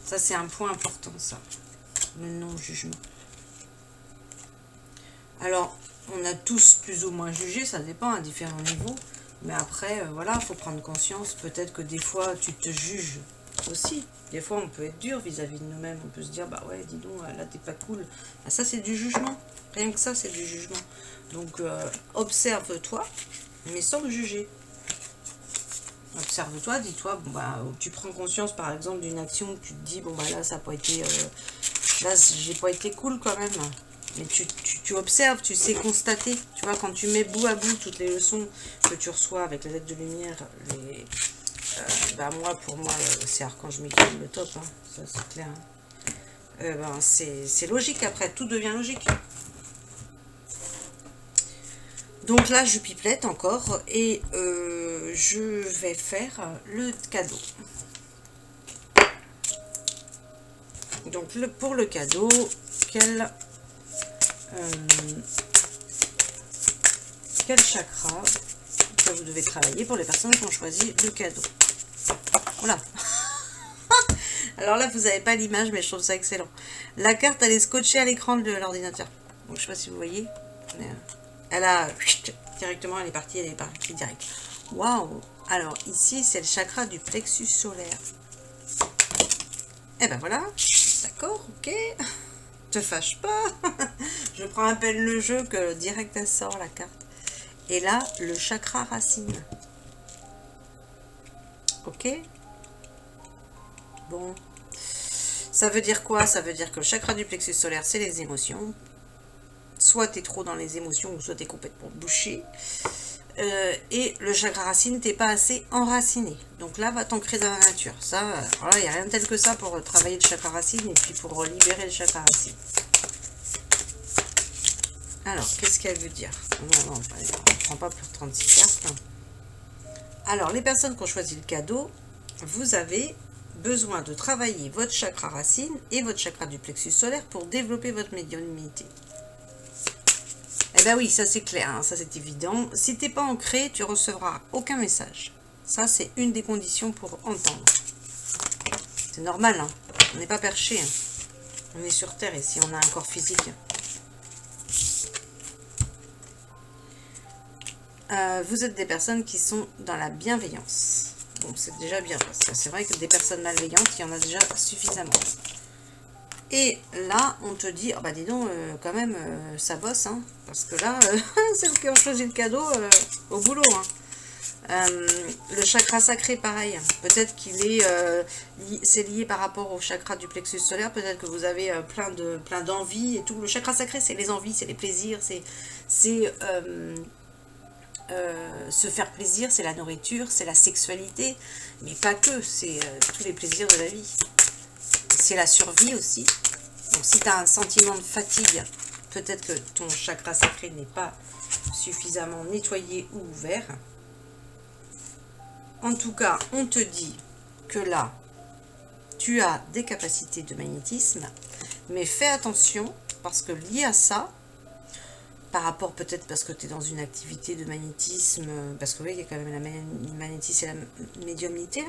Ça, c'est un point important, ça, le non-jugement. Alors, on a tous plus ou moins jugé, ça dépend à différents niveaux, mais après, voilà, il faut prendre conscience, peut-être que des fois, tu te juges aussi. Des fois, on peut être dur vis-à-vis de nous-mêmes. On peut se dire, bah ouais, dis donc, là, t'es pas cool. Ah, ça, c'est du jugement. Rien que ça, c'est du jugement. Donc, observe-toi, mais sans le juger. Observe-toi, dis-toi, bon, bah, tu prends conscience, par exemple, d'une action où tu te dis, bon, bah là, ça n'a pas été... là, j'ai pas été cool quand même. Mais tu observes, tu sais constater. Tu vois, quand tu mets bout à bout toutes les leçons que tu reçois avec les lettres de lumière, bah pour moi, c'est Archange Michael le top, hein, ça c'est clair. Hein. Ben, c'est logique après, tout devient logique. Donc là, je pipelette encore et je vais faire le cadeau. Donc pour le cadeau, quel chakra que vous devez travailler pour les personnes qui ont choisi le cadeau. Voilà. Alors là, vous n'avez pas l'image, mais je trouve ça excellent. La carte, elle est scotchée à l'écran de l'ordinateur. Donc, je ne sais pas si vous voyez. Elle a... Directement, elle est partie direct. Waouh! Alors, ici, c'est le chakra du plexus solaire. Et ben voilà. D'accord, ok. Te fâche pas. Je prends à peine le jeu que direct elle sort la carte. Et là, le chakra racine. Ok? Bon. Ça veut dire quoi? Ça veut dire que le chakra du plexus solaire, c'est les émotions. Soit tu es trop dans les émotions, ou soit tu es complètement bouché. Et le chakra racine, t'es pas assez enraciné. Donc là, va t'ancrer dans la nature. Ça, voilà, il n'y a rien de tel que ça pour travailler le chakra racine et puis pour libérer le chakra racine. Alors, qu'est-ce qu'elle veut dire? Non, on ne prend pas pour 36 cartes. Alors, les personnes qui ont choisi le cadeau, vous avez besoin de travailler votre chakra racine et votre chakra du plexus solaire pour développer votre médiumnité. Eh bien oui, ça c'est clair, hein, ça c'est évident. Si tu n'es pas ancré, tu ne recevras aucun message. Ça, c'est une des conditions pour entendre. C'est normal, hein. On n'est pas perché. Hein. On est sur Terre ici, on a un corps physique. Vous êtes des personnes qui sont dans la bienveillance. Bon, c'est déjà bien, parce que c'est vrai que des personnes malveillantes, il y en a déjà suffisamment. Et là, on te dit, oh bah dis donc, quand même, ça bosse, hein, parce que là, celles qui ont choisi le cadeau, au boulot, hein. Le chakra sacré, pareil, peut-être qu'il est, c'est lié par rapport au chakra du plexus solaire, peut-être que vous avez plein d'envies et tout. Le chakra sacré, c'est les envies, c'est les plaisirs, c'est se faire plaisir, c'est la nourriture, c'est la sexualité, mais pas que, c'est tous les plaisirs de la vie. C'est la survie aussi. Donc si tu as un sentiment de fatigue, peut-être que ton chakra sacré n'est pas suffisamment nettoyé ou ouvert. En tout cas, on te dit que là, tu as des capacités de magnétisme, mais fais attention, parce que lié à ça, par rapport peut-être parce que tu es dans une activité de magnétisme, parce que oui, il y a quand même le magnétisme et la médiumnité,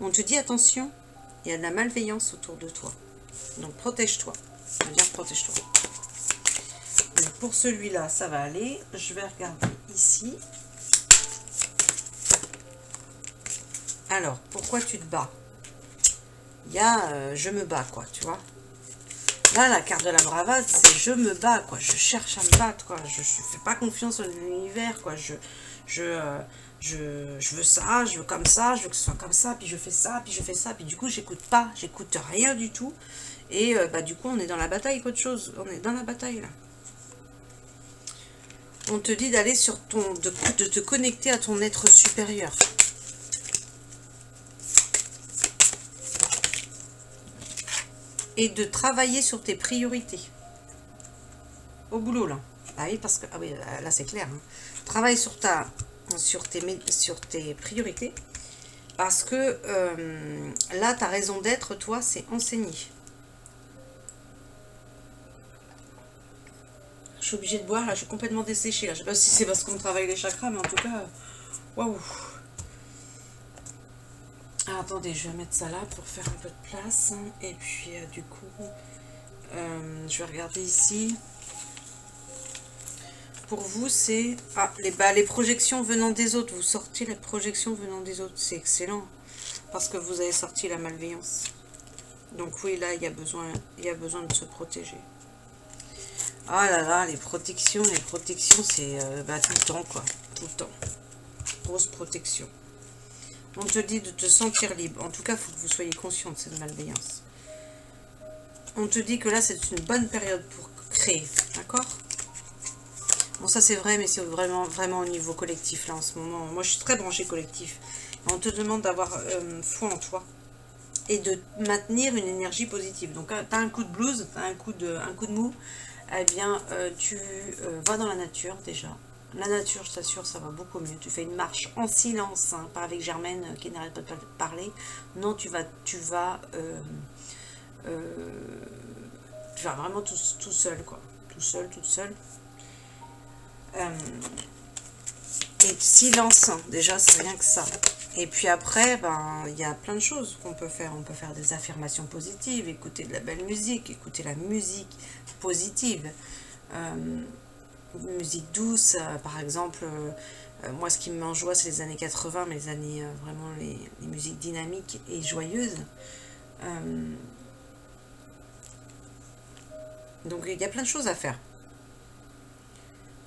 on te dit attention, il y a de la malveillance autour de toi. Donc protège-toi. Ça veut dire protège-toi. Pour celui-là, ça va aller. Je vais regarder ici. Alors, pourquoi tu te bats? Il y a je me bats, quoi, tu vois. Là, la carte de la bravade, c'est je me bats, quoi. Je cherche à me battre, quoi. Je fais pas confiance à l'univers, quoi. Je veux ça, je veux comme ça, je veux que ce soit comme ça, puis je fais ça, puis je fais ça, puis du coup, j'écoute pas, j'écoute rien du tout. Et bah, du coup, on est dans la bataille qu'autre chose. On est dans la bataille, là. On te dit d'aller sur ton... de te connecter à ton être supérieur. Et de travailler sur tes priorités. Au boulot, là. Ah oui, parce que... Ah oui, là, c'est clair. Hein. Travaille sur tes priorités. Parce que là, ta raison d'être, toi, c'est enseigner. Je suis obligée de boire, là, je suis complètement desséchée. Là. Je sais pas si c'est parce qu'on travaille les chakras, mais en tout cas, waouh. Ah, attendez, je vais mettre ça là pour faire un peu de place. Et puis, du coup, je vais regarder ici. Pour vous, c'est... Ah, les projections venant des autres. Vous sortez les projections venant des autres. C'est excellent. Parce que vous avez sorti la malveillance. Donc oui, là, il y a besoin de se protéger. Ah là là, les protections, c'est tout le temps, quoi. Tout le temps. Grosse protection. On te dit de te sentir libre. En tout cas, il faut que vous soyez conscient de cette malveillance. On te dit que là, c'est une bonne période pour créer. D'accord? Bon, ça c'est vrai, mais c'est vraiment au niveau collectif, là, en ce moment. Moi, je suis très branchée collectif. On te demande d'avoir foi en toi. Et de maintenir une énergie positive. Donc, tu as un coup de blues, tu as un coup de mou. Eh bien, tu vas dans la nature déjà. La nature, je t'assure, ça va beaucoup mieux. Tu fais une marche en silence, hein, pas avec Germaine qui n'arrête pas de parler. Non, tu vas vraiment tout seul, quoi. Tout seul, toute seule. Et silence, hein, déjà, c'est rien que ça. Et puis après, ben, il y a plein de choses qu'on peut faire. On peut faire des affirmations positives, écouter de la belle musique, écouter la musique positive. Musique douce, par exemple, moi ce qui me met en joie c'est les années 80, mais les années vraiment les musiques dynamiques et joyeuses. Donc il y a plein de choses à faire.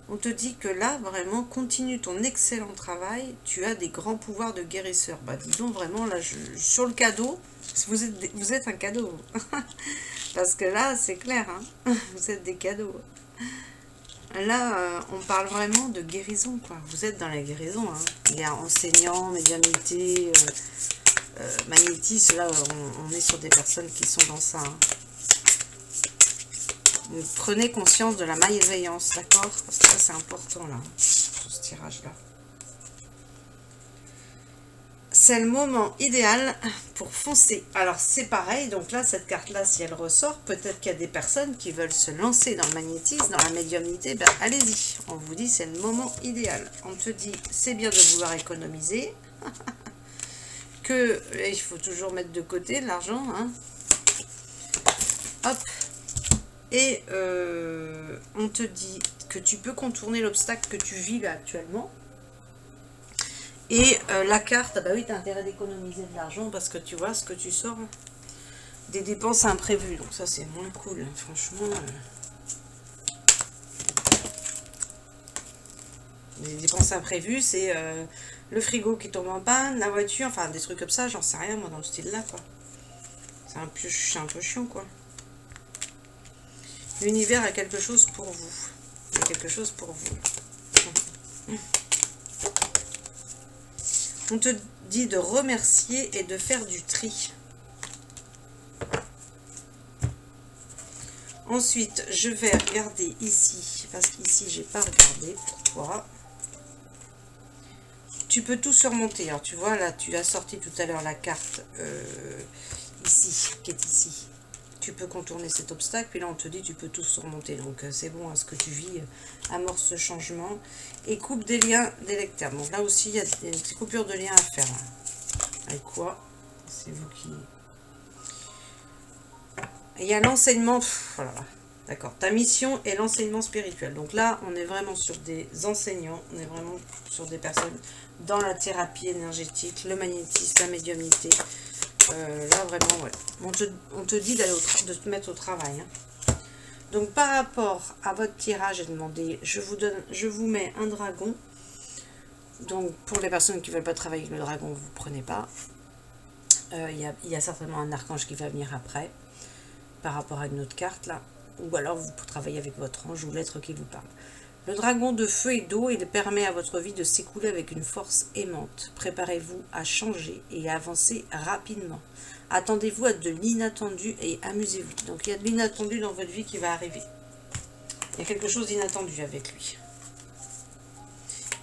On te dit que là, vraiment, continue ton excellent travail, tu as des grands pouvoirs de guérisseur. Bah dis donc, vraiment, là, sur le cadeau, vous êtes un cadeau. Parce que là, c'est clair, hein, vous êtes des cadeaux. Là, on parle vraiment de guérison, quoi. Vous êtes dans la guérison, hein. Il y a enseignant, médiumnité, magnétisme, là, on est sur des personnes qui sont dans ça, hein. Prenez conscience de la malveillance, d'accord? Parce que ça, c'est important, là, sur ce tirage-là. C'est le moment idéal pour foncer. Alors, c'est pareil. Donc là, cette carte-là, si elle ressort, peut-être qu'il y a des personnes qui veulent se lancer dans le magnétisme, dans la médiumnité. Ben, allez-y. On vous dit, c'est le moment idéal. On te dit, c'est bien de vouloir économiser. que il faut toujours mettre de côté l'argent, hein. Hop. Et on te dit que tu peux contourner l'obstacle que tu vis là actuellement. Et la carte, bah oui, tu as intérêt d'économiser de l'argent parce que tu vois ce que tu sors, des dépenses imprévues. Donc ça, c'est moins cool, hein, franchement. Les dépenses imprévues, c'est le frigo qui tombe en panne, la voiture, enfin des trucs comme ça, j'en sais rien, moi, dans le style-là, quoi. C'est un peu chiant, quoi. L'univers a quelque chose pour vous. Il y a quelque chose pour vous. On te dit de remercier et de faire du tri. Ensuite, je vais regarder ici, parce qu'ici, j'ai pas regardé. Pourquoi? Tu peux tout surmonter. Alors, tu vois, là, tu as sorti tout à l'heure la carte ici, qui est ici. Tu peux contourner cet obstacle, puis là on te dit tu peux tout surmonter, donc c'est bon, hein, ce que tu vis, amorce ce changement, et coupe des liens délectaires. Donc là aussi il y a des coupures de liens à faire. Avec quoi? C'est vous qui... Il y a l'enseignement, voilà, d'accord, ta mission est l'enseignement spirituel. Donc là on est vraiment sur des enseignants, on est vraiment sur des personnes dans la thérapie énergétique, le magnétisme, la médiumnité. Là vraiment ouais. On te dit d'aller de te mettre au travail, hein. Donc par rapport à votre tirage, j'ai demandé, je vous mets un dragon. Donc pour les personnes qui ne veulent pas travailler avec le dragon, vous ne prenez pas. Il y a certainement un archange qui va venir après, par rapport à une autre carte là. Ou alors vous travaillez avec votre ange ou l'être qui vous parle. Le dragon de feu et d'eau, il permet à votre vie de s'écouler avec une force aimante. Préparez-vous à changer et à avancer rapidement. Attendez-vous à de l'inattendu et amusez-vous. Donc il y a de l'inattendu dans votre vie qui va arriver. Il y a quelque chose d'inattendu avec lui.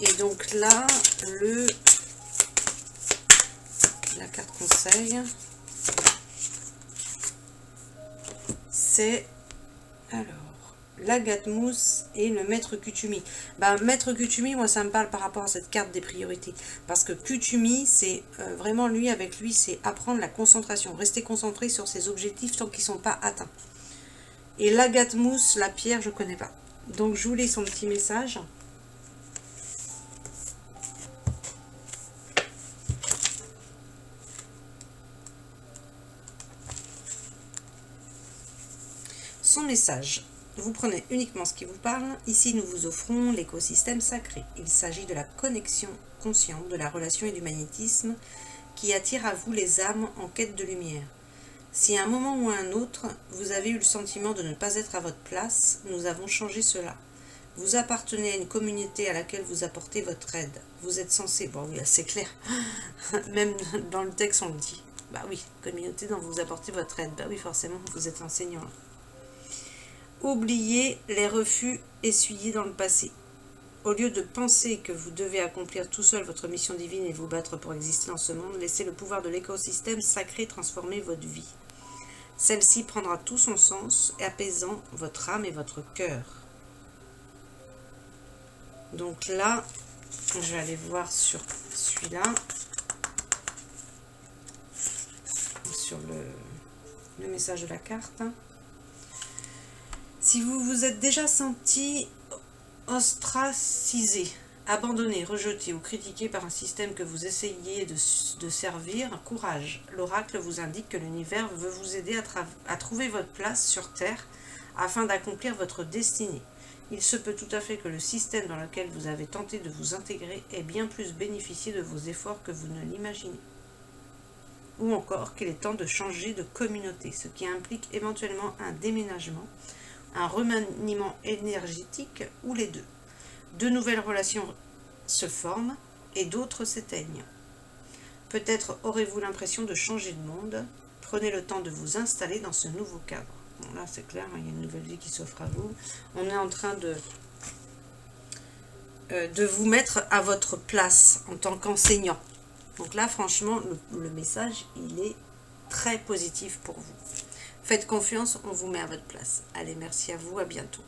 Et donc là, la carte conseil, c'est... Alors... l'Agathe-Mousse et le Maître Kutumi. Maître Kutumi, moi ça me parle par rapport à cette carte des priorités. Parce que Kutumi, c'est vraiment lui, avec lui, c'est apprendre la concentration. Rester concentré sur ses objectifs tant qu'ils ne sont pas atteints. Et l'Agathe-Mousse, la pierre, je ne connais pas. Donc je vous lis son petit message. Son message. Vous prenez uniquement ce qui vous parle. Ici, nous vous offrons l'écosystème sacré. Il s'agit de la connexion consciente, de la relation et du magnétisme qui attire à vous les âmes en quête de lumière. Si à un moment ou à un autre, vous avez eu le sentiment de ne pas être à votre place, nous avons changé cela. Vous appartenez à une communauté à laquelle vous apportez votre aide. Vous êtes censé... Bon, oui, c'est clair. Même dans le texte, on le dit. Bah oui, communauté dont vous apportez votre aide. Bah oui, forcément, vous êtes enseignant. Oubliez les refus essuyés dans le passé. Au lieu de penser que vous devez accomplir tout seul votre mission divine et vous battre pour exister dans ce monde, laissez le pouvoir de l'écosystème sacré transformer votre vie. Celle-ci prendra tout son sens, apaisant votre âme et votre cœur. Donc là, je vais aller voir sur celui-là, sur le message de la carte. Si vous vous êtes déjà senti ostracisé, abandonné, rejeté ou critiqué par un système que vous essayez de servir, courage. L'oracle vous indique que l'univers veut vous aider à trouver votre place sur Terre afin d'accomplir votre destinée. Il se peut tout à fait que le système dans lequel vous avez tenté de vous intégrer ait bien plus bénéficié de vos efforts que vous ne l'imaginez. Ou encore qu'il est temps de changer de communauté, ce qui implique éventuellement un déménagement, un remaniement énergétique ou les deux. De nouvelles relations se forment et d'autres s'éteignent. Peut-être aurez-vous l'impression de changer de monde. Prenez le temps de vous installer dans ce nouveau cadre. Bon, là c'est clair, il y a une nouvelle vie qui s'offre à vous. On est en train de vous mettre à votre place en tant qu'enseignant. Donc là franchement le message il est très positif pour vous. Faites confiance, on vous met à votre place. Allez, merci à vous, à bientôt.